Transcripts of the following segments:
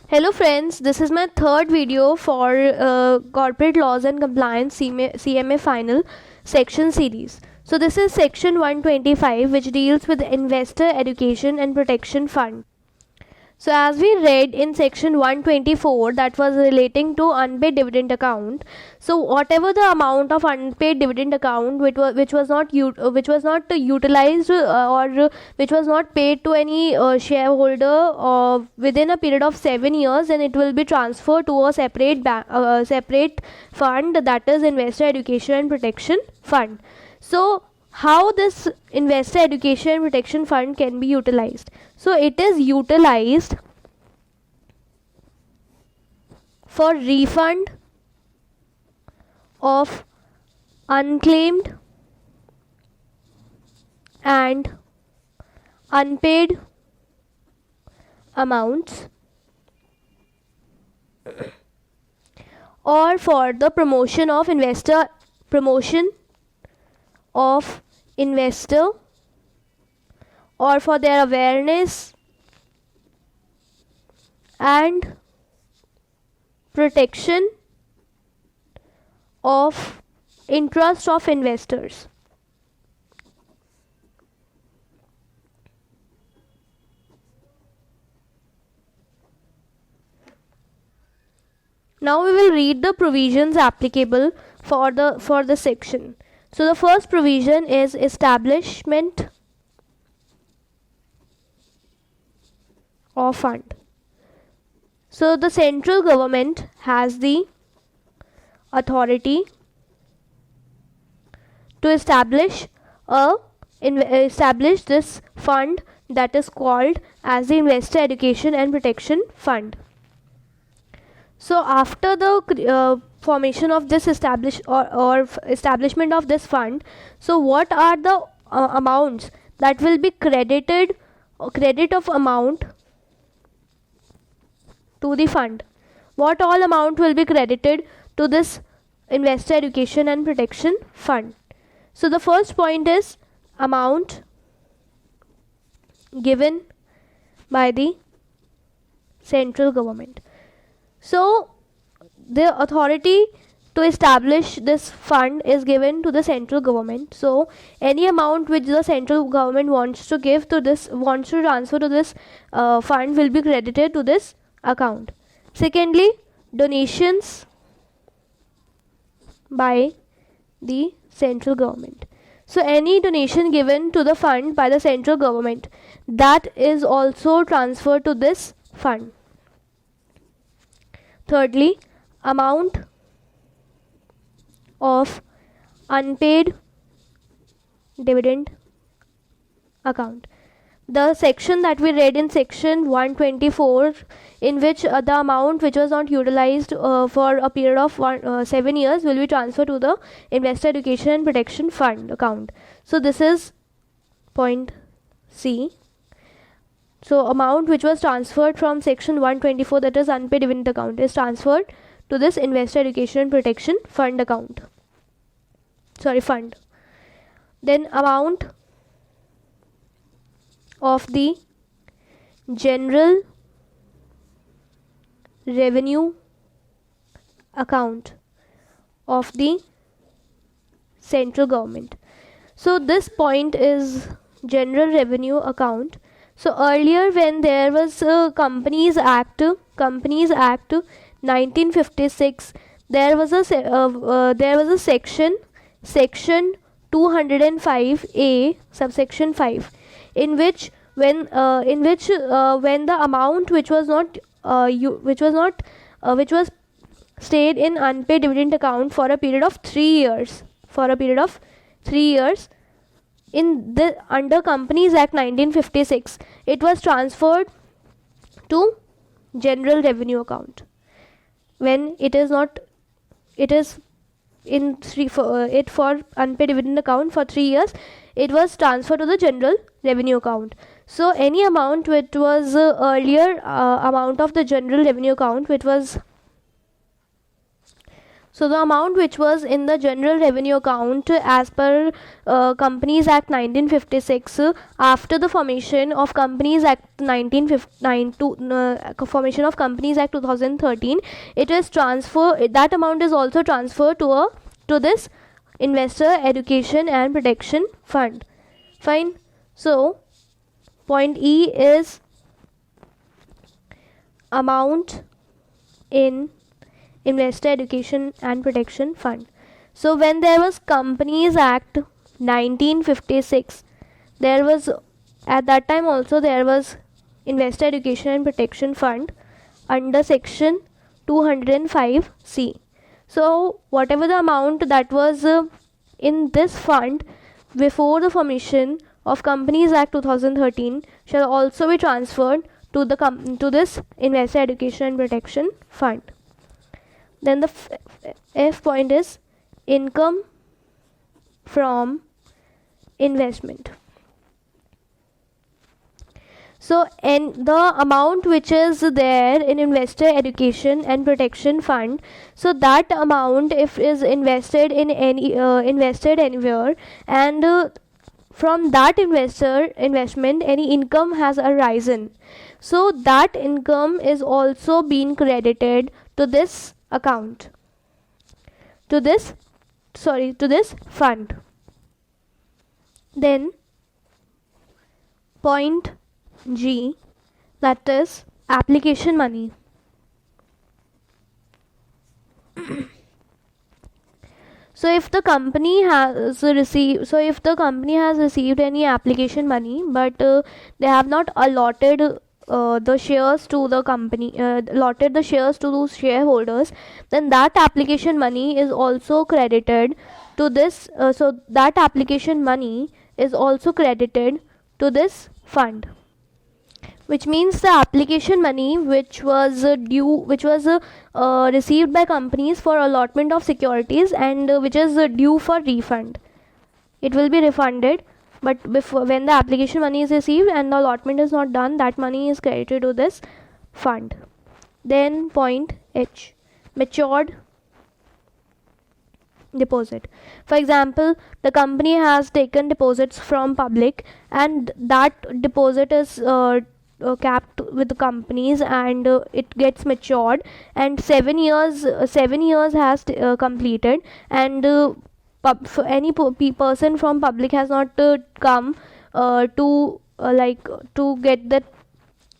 Hello friends, this is my third video for Corporate Laws and Compliance CMA Final section series. So this is section 125, which deals with Investor Education and Protection Fund. So as we read in section 124, that was relating to unpaid dividend account. So whatever the amount of unpaid dividend account which was not utilized or which was not paid to any shareholder within a period of 7 years, then it will be transferred to a separate fund, that is Investor Education and Protection Fund. So how this Investor Education and Protection Fund can be utilized? So it is utilized for refund of unclaimed and unpaid amounts, or for the promotion of investor or for their awareness and protection of interest of investors. Now we will read the provisions applicable for the section. So the first provision is establishment of fund. So the central government has the authority to establish this fund, that is called as the Investor Education and Protection Fund. So after the formation of this establishment of this fund, so what are the amounts that will be credited, credit of amount to the fund? What all amount will be credited to this Investor Education and Protection Fund? So the first point is amount given by the central government. So the authority to establish this fund is given to the central government. So any amount which the central government wants to transfer to this fund will be credited to this account. Secondly, donations by the central government. So any donation given to the fund by the central government, that is also transferred to this fund. Thirdly, amount of unpaid dividend account. The section that we read in section 124, in which the amount which was not utilized for a period of 7 years will be transferred to the Investor Education and Protection Fund account. So this is point C. So amount which was transferred from section 124, that is unpaid dividend account, is transferred to this Investor Education and Protection Fund account. Fund. Then amount of the general revenue account of the central government. So this point is general revenue account. So earlier, when there was Companies Act 1956, there was a section 205A subsection 5, in which when the amount which was stayed in unpaid dividend account for a period of 3 years, in the under Companies Act 1956, it was transferred to general revenue account. When it is for unpaid dividend account for 3 years, it was transferred to the general revenue account. So any amount which was earlier amount of the general revenue account, which was So the amount which was in the general revenue account as per Companies Act 1956 after the formation of Companies Act 1959 to formation of Companies Act 2013, it is transfer, that amount is also transferred to this Investor Education and Protection Fund. Fine. So point E is amount in Investor Education and Protection Fund. So when there was Companies Act 1956, there was, at that time also there was Investor Education and Protection Fund under section 205C. So whatever the amount that was in this fund before the formation of Companies Act 2013 shall also be transferred to this Investor Education and Protection Fund. Then the F point is income from investment. So the amount which is there in Investor Education and Protection Fund, so that amount if is invested in invested anywhere, and from that investment any income has arisen, so that income is also being credited to this account, to this fund. Then point G, that is application money. So if the company has received any application money, but they have not allotted the shares to the company, allotted the shares to those shareholders, then that application money is also credited to this. So that application money is also credited to this fund, which means the application money which was received by companies for allotment of securities and which is due for refund, it will be refunded. But when the application money is received and the allotment is not done, that money is credited to this fund. Then point H, matured deposit. For example, the company has taken deposits from public and that deposit is capped with the companies, and it gets matured and 7 years has completed, and any person from public has not come to get that,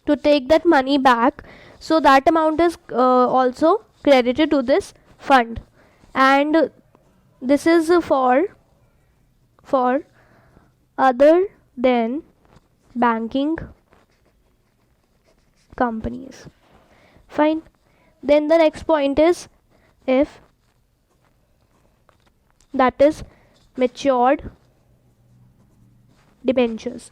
to take that money back, so that amount is also credited to this fund. And this is for other than banking companies. Fine. Then the next point is if, that is matured debentures.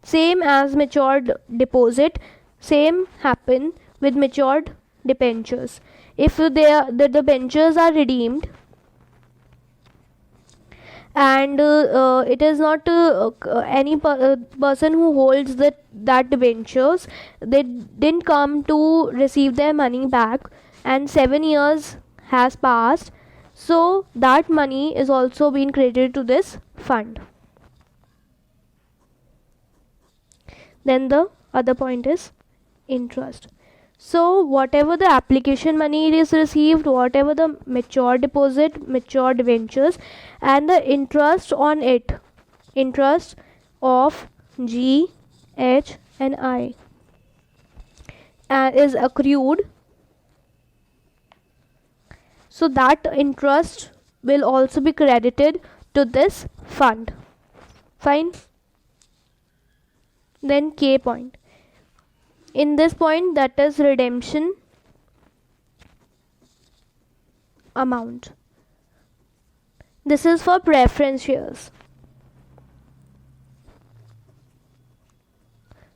Same as matured deposit, same happen with matured debentures. If the debentures are redeemed and it is not any person who holds that debentures, they didn't come to receive their money back and 7 years has passed, so that money is also being credited to this fund. Then the other point is interest. So whatever the application money is received, whatever the mature deposit, mature debentures, and the interest on it, interest of G, H and I is accrued, so that interest will also be credited to this fund. Fine. Then K point. In this point, that is redemption amount. This is for preference shares.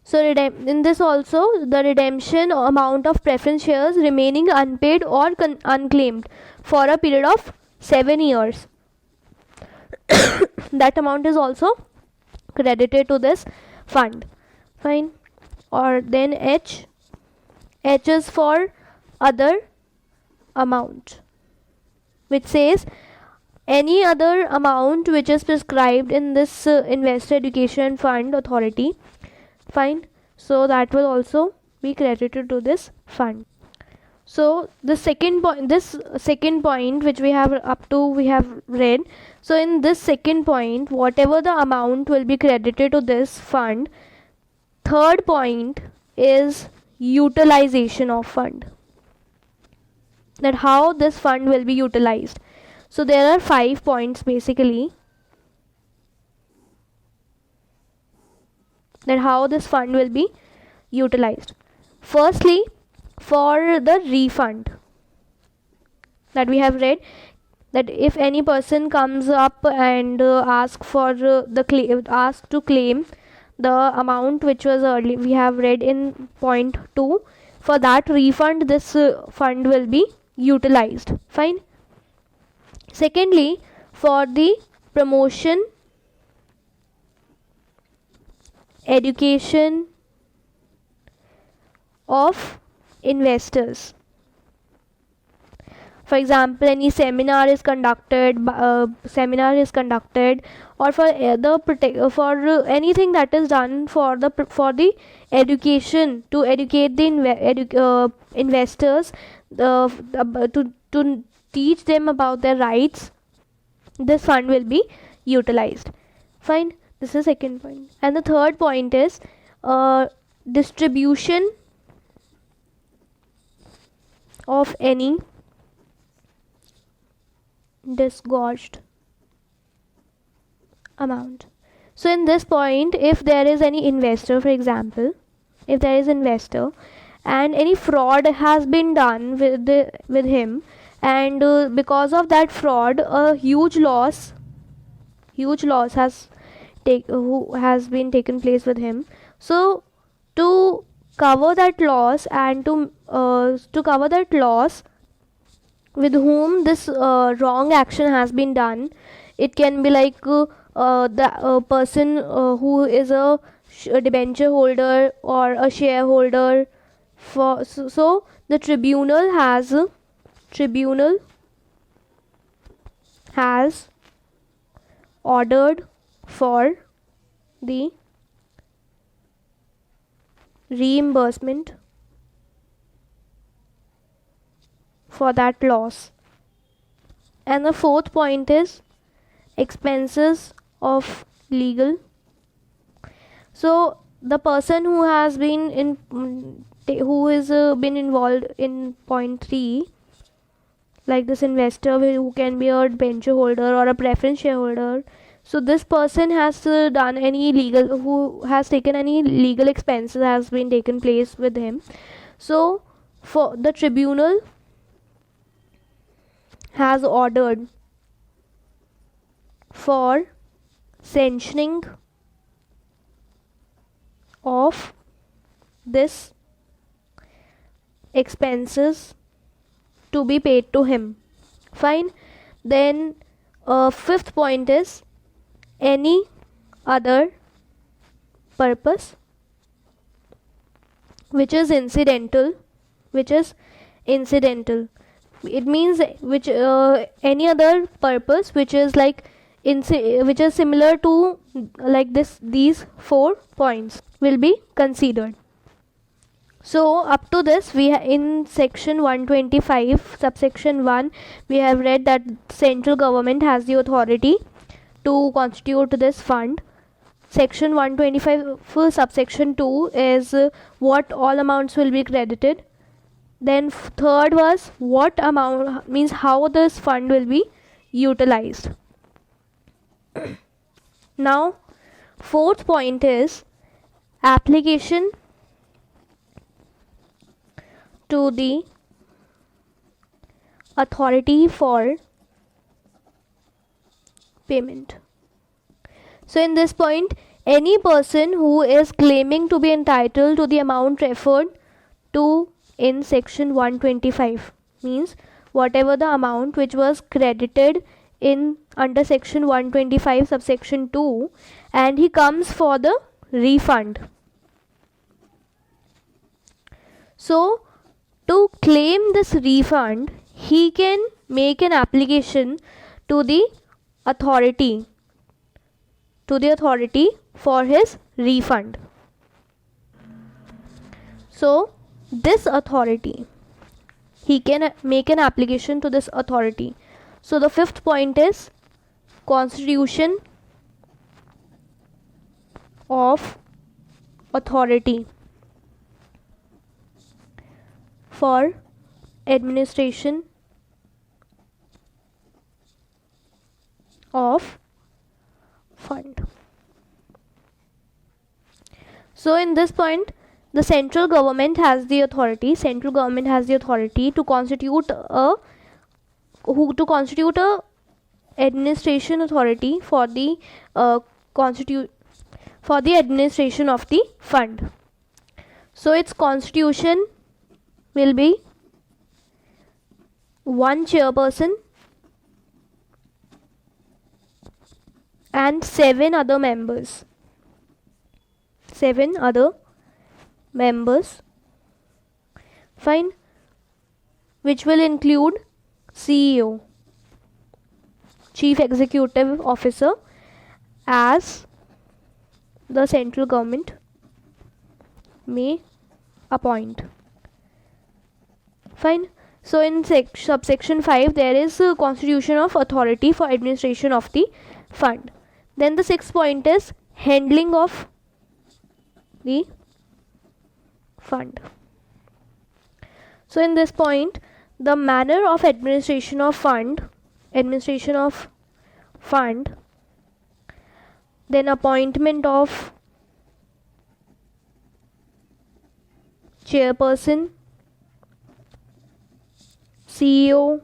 So in this also, the redemption amount of preference shares remaining unpaid or unclaimed for a period of 7 years. That amount is also credited to this fund. Fine. Or then H is for other amount. which says any other amount which is prescribed in this investor education fund authority. Fine. So that will also be credited to this fund. So the second point, this second point which we have up to we have read. So in this second point, whatever the amount will be credited to this fund. Third point is utilization of fund, that how this fund will be utilized. So there are 5 points basically, that how this fund will be utilized. Firstly, for the refund, that we have read, that if any person comes up and ask for ask to claim the amount which was early, we have read in point 2, for that refund this fund will be utilized. Fine. Secondly, for the promotion, education of investors. For example, any seminar is conducted, or for anything that is done for the education, to educate the investors, to teach them about their rights, this fund will be utilized. Fine. This is second point. And the third point is distribution of any disgorged amount. So in this point, if there is any investor, for example, if there is investor and any fraud has been done with him, and because of that fraud a huge loss has been taken place with him. So to cover that loss, and to cover that loss with whom this wrong action has been done, it can be like the person who is a debenture holder or a shareholder. So the tribunal has ordered for the reimbursement for that loss. And the fourth point is expenses of legal. So the person who has been been involved in point 3, like this investor who can be a debenture holder or a preference shareholder, so this person has done any legal, who has taken any legal expenses has been taken place with him. So for the tribunal has ordered for sanctioning of this expenses to be paid to him. Fine. Then fifth point is any other purpose which is incidental. It means which any other purpose which is like which is similar to like these 4 points will be considered. So up to this, we in section 125 subsection 1 we have read that central government has the authority to constitute this fund. Section 125 subsection 2 is what all amounts will be credited. Then third was what amount, means how this fund will be utilized. Now fourth point is application to the authority for payment. So in this point, any person who is claiming to be entitled to the amount referred to in section 125, means whatever the amount which was credited in under section 125 subsection 2, and he comes for the refund. So to claim this refund, he can make an application to the authority for his refund. So this authority, he can make an application to this authority. So the fifth point is constitution of authority for administration of fund. So in this point, the central government has the authority to constitute a administration authority for the administration of the fund. So its constitution will be one chairperson and 7 other members. Fine. Which will include CEO, Chief Executive Officer, as the central government may appoint. Fine. So in subsection 5 there is a constitution of authority for administration of the fund. Then the sixth point is handling of the fund. So in this point, the manner of administration of fund, then appointment of chairperson, CEO,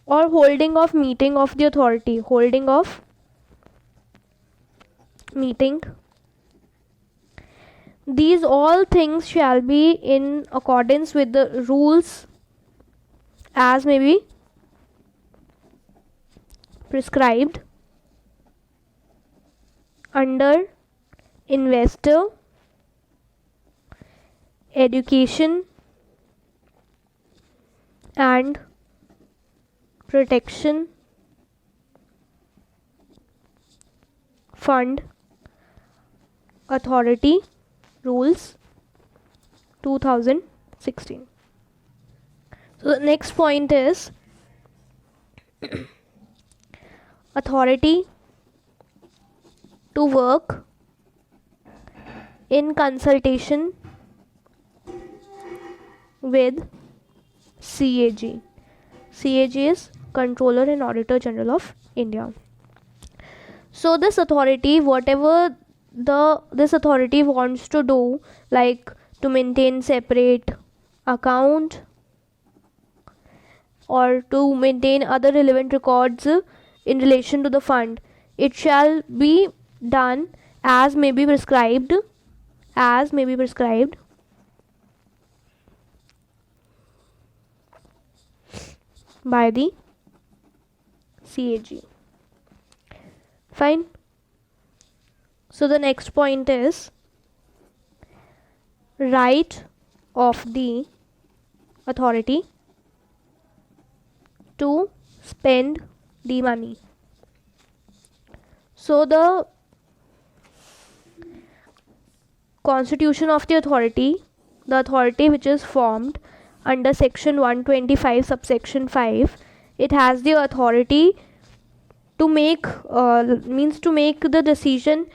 or holding of meeting of the authority, these all things shall be in accordance with the rules as may be prescribed under investor education and protection fund authority rules 2016. So the next point is authority to work in consultation with CAG. CAG is Controller and Auditor General of India. So this authority, whatever this authority wants to do, like to maintain separate account or to maintain other relevant records in relation to the fund, it shall be done as may be prescribed by the CAG. Fine. So the next point is right of the authority to spend the money. So the constitution of the authority which is formed under section 125 subsection 5, it has the authority to make the decision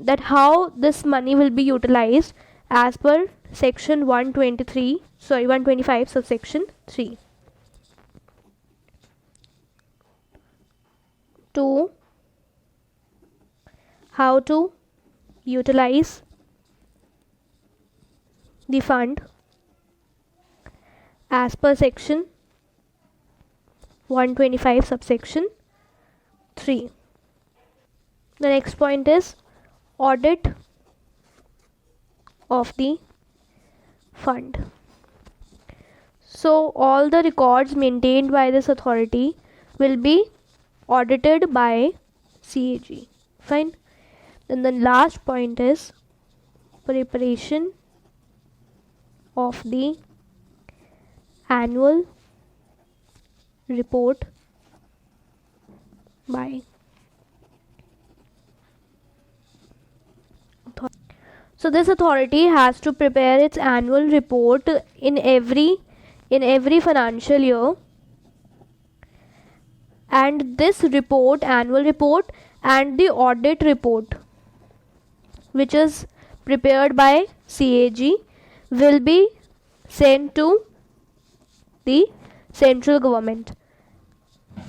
that how this money will be utilized as per section 125 subsection 3. To how to utilize the fund as per section 125 subsection 3. The next point is audit of the fund. So all the records maintained by this authority will be audited by CAG. Fine. Then the last point is preparation of the annual report Bye. So this authority has to prepare its annual report in every financial year, and this report, annual report, and the audit report, which is prepared by CAG, will be sent to the central government,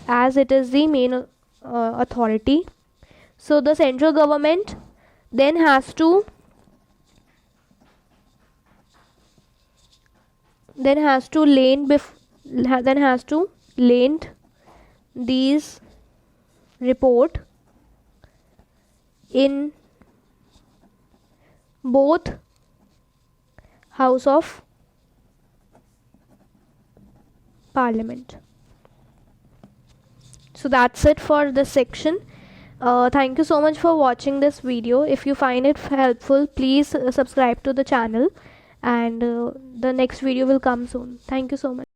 as it is the main authority. So the central government then has to lend these report in both House of Parliament. So that's it for this section. Thank you so much for watching this video. If you find it helpful, please subscribe to the channel, and the next video will come soon. Thank you so much.